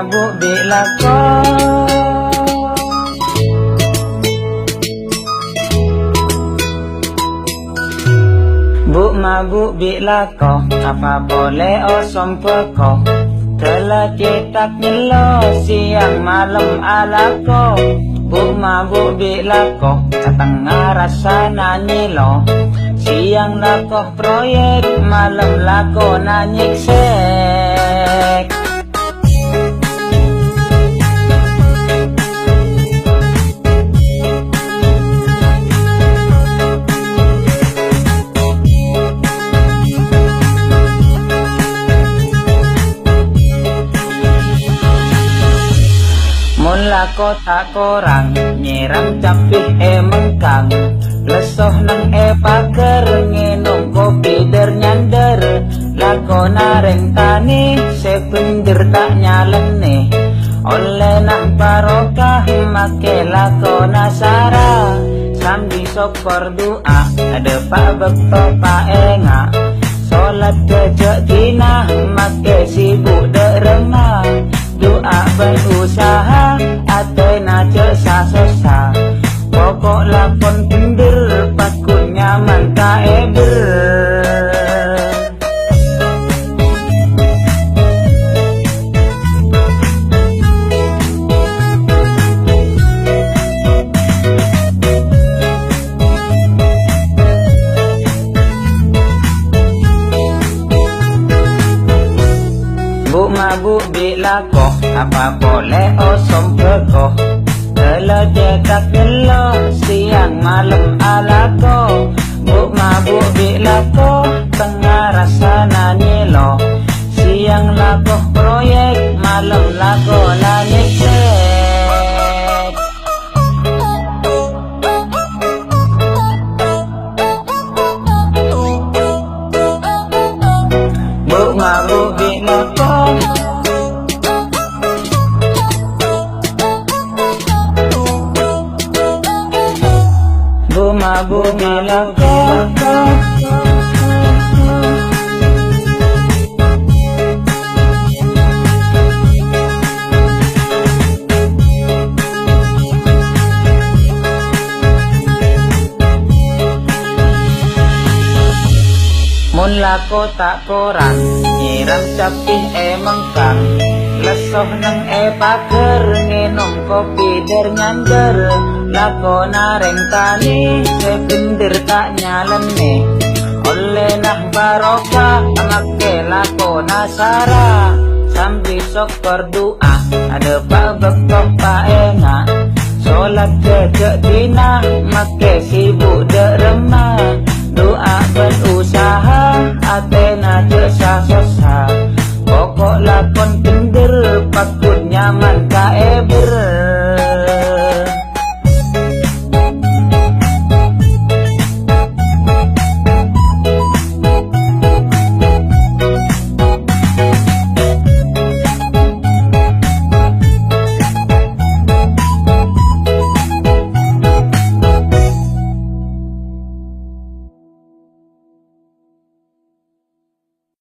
mabuk bila ko Buk mabuk bila ko apa boleh osom peko telah cetak nyelo siang malam ala ko Buk mabuk bila ko tengah rasa nanyelo siang lakoh proyek malam lako nanyik sek Mula ko tak korang nyiram capih mengkang lesoh nang paker nginum kopi nyander lako nareng tani sepender tak nyalene oleh nak barokah make lako nasara sambil sokor doa ada pak bekto pak enga solat kejak dina make sibuk derema doa berusaha atena cesa sosa pokok lakon pindir pakun nyaman tak eber Buk mabuk bila ko apa boleh osom peko telah cetak nyelo siang malam ala ko Buk mabuk bila ko tengah rasa nanyelo siang lakoh proyek malam lako nanyik sek Buk mabuk bila ko Buk mabuk bila ko Mula ko tak korang nyiram capih mengkang lesoh nang paker nginum kopi nyander lako nareng tani sepender tak nyalene oleh nah barokah make lako nasara sambil sokor doa ada pak bekto pak enga solat kejak dina make sibuk derema doa berusaha atena cesa sosa pokok lakon pindir pakun nyaman tak eber